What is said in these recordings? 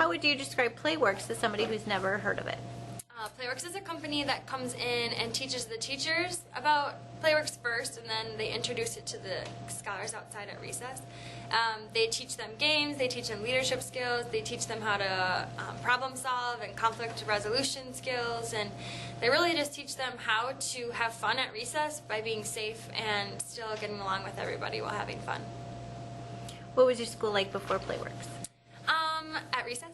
How would you describe Playworks to somebody who's never heard of it? Playworks is a company that comes in and teaches the teachers about Playworks first, and then they introduce it to the scholars outside at recess. They teach them games, they teach them leadership skills, they teach them how to problem solve and conflict resolution skills, and they really just teach them how to have fun at recess by being safe and still getting along with everybody while having fun. What was your school like before Playworks? At recess?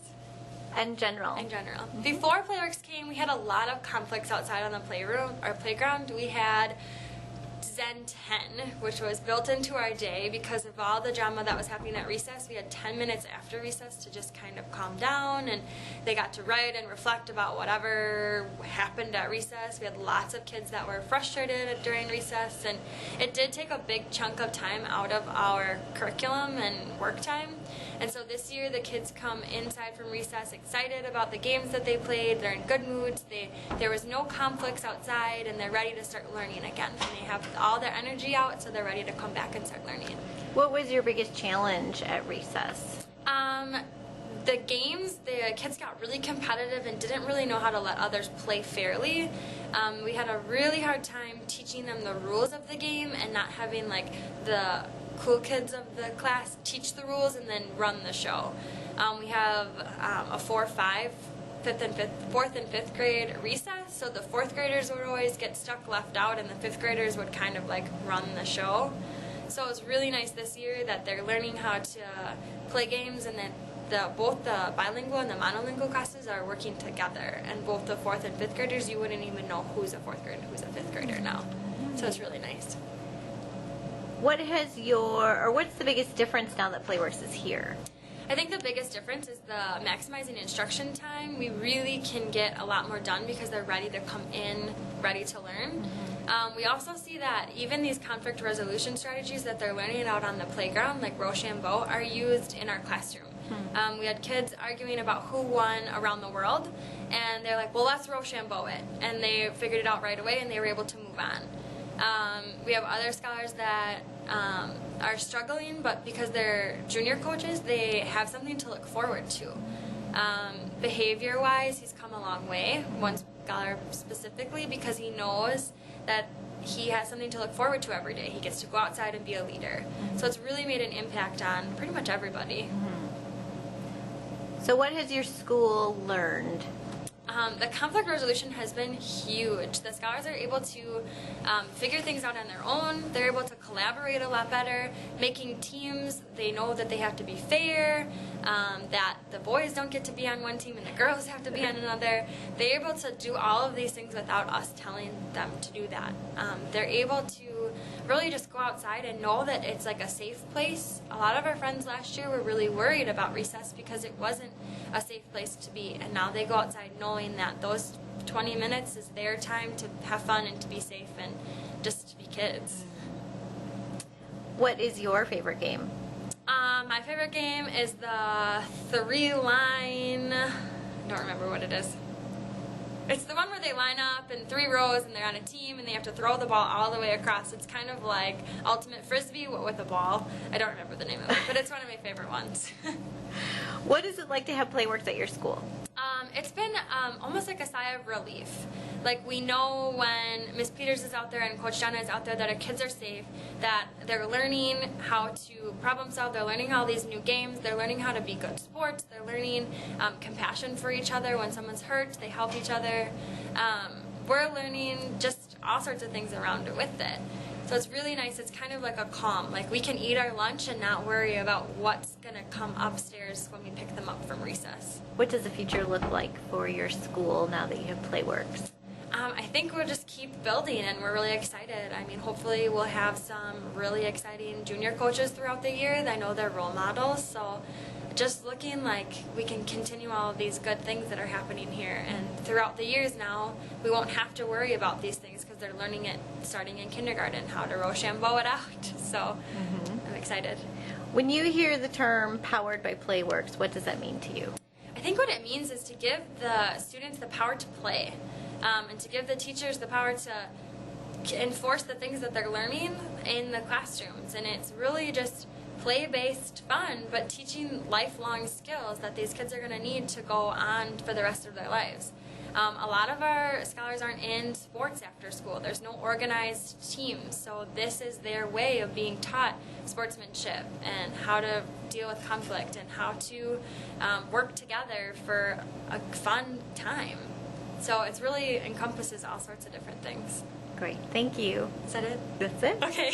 In general? In general. Before Playworks came, we had a lot of conflicts outside on the playground. We had Zen 10, which was built into our day because of all the drama that was happening at recess. We had 10 minutes after recess to just kind of calm down, and they got to write and reflect about whatever happened at recess. We had lots of kids that were frustrated during recess, and it did take a big chunk of time out of our curriculum and work time. And so this year the kids come inside from recess excited about the games that they played. They're in good moods. There was no conflicts outside, and they're ready to start learning again. And they have all their energy out, so they're ready to come back and start learning. What was your biggest challenge at recess? The games, the kids got really competitive and didn't really know how to let others play fairly. We had a really hard time teaching them the rules of the game and not having like the cool kids of the class teach the rules and then run the show. We have a 4-5, fourth and fifth grade recess, so the fourth graders would always get stuck left out, and the fifth graders would kind of like run the show. So it was really nice this year that they're learning how to play games, and then both the bilingual and the monolingual classes are working together, and both the fourth and fifth graders, you wouldn't even know who's a fourth grader and who's a fifth grader now. So it's really nice. What's the biggest difference now that Playworks is here? I think the biggest difference is the maximizing instruction time. We really can get a lot more done because they're ready to come in, ready to learn. We also see that even these conflict resolution strategies that they're learning out on the playground, like Rochambeau, are used in our classroom. We had kids arguing about who won around the world, and they're like, well, let's Rochambeau it. And they figured it out right away, and they were able to move on. We have other scholars that are struggling, but because they're junior coaches, they have something to look forward to. Behavior-wise, he's come a long way, one scholar specifically, because he knows that he has something to look forward to every day. He gets to go outside and be a leader. So it's really made an impact on pretty much everybody. So what has your school learned? The conflict resolution has been huge. The scholars are able to figure things out on their own. They're able to collaborate a lot better, making teams. They know that they have to be fair, that the boys don't get to be on one team and the girls have to be on another. They're able to do all of these things without us telling them to do that. They're able to really just go outside and know that it's like a safe place. A lot of our friends last year were really worried about recess because it wasn't a safe place to be, and now they go outside knowing that those 20 minutes is their time to have fun and to be safe and just to be kids. What is your favorite game? My favorite game is the 3-line, I don't remember what it is. It's the one where they line up in 3 rows and they're on a team and they have to throw the ball all the way across. It's kind of like ultimate frisbee with a ball. I don't remember the name of it, but it's one of my favorite ones. What is it like to have Playworks at your school? It's been almost like a sigh of relief. Like, we know when Miss Peters is out there and Coach Jenna is out there that our kids are safe, that they're learning how to problem solve, they're learning all these new games, they're learning how to be good sports, they're learning compassion for each other. When someone's hurt, they help each other. We're learning just all sorts of things around it with it. So it's really nice. It's kind of like a calm. Like, we can eat our lunch and not worry about what's going to come upstairs when we pick them up from recess. What does the future look like for your school now that you have Playworks? I think we'll just keep building, and we're really excited. I mean, hopefully we'll have some really exciting junior coaches throughout the year. I know they're role models, so just looking like we can continue all of these good things that are happening here. And throughout the years now, we won't have to worry about these things because they're learning it starting in kindergarten, how to Rochambeau it out. So I'm excited. When you hear the term powered by Playworks, what does that mean to you? I think what it means is to give the students the power to play, and to give the teachers the power to enforce the things that they're learning in the classrooms. And it's really just play-based fun, but teaching lifelong skills that these kids are going to need to go on for the rest of their lives. A lot of our scholars aren't in sports after school. There's no organized teams, so this is their way of being taught sportsmanship and how to deal with conflict and how to work together for a fun time. So it really encompasses all sorts of different things. Great. Thank you. Is that it? That's it. Okay.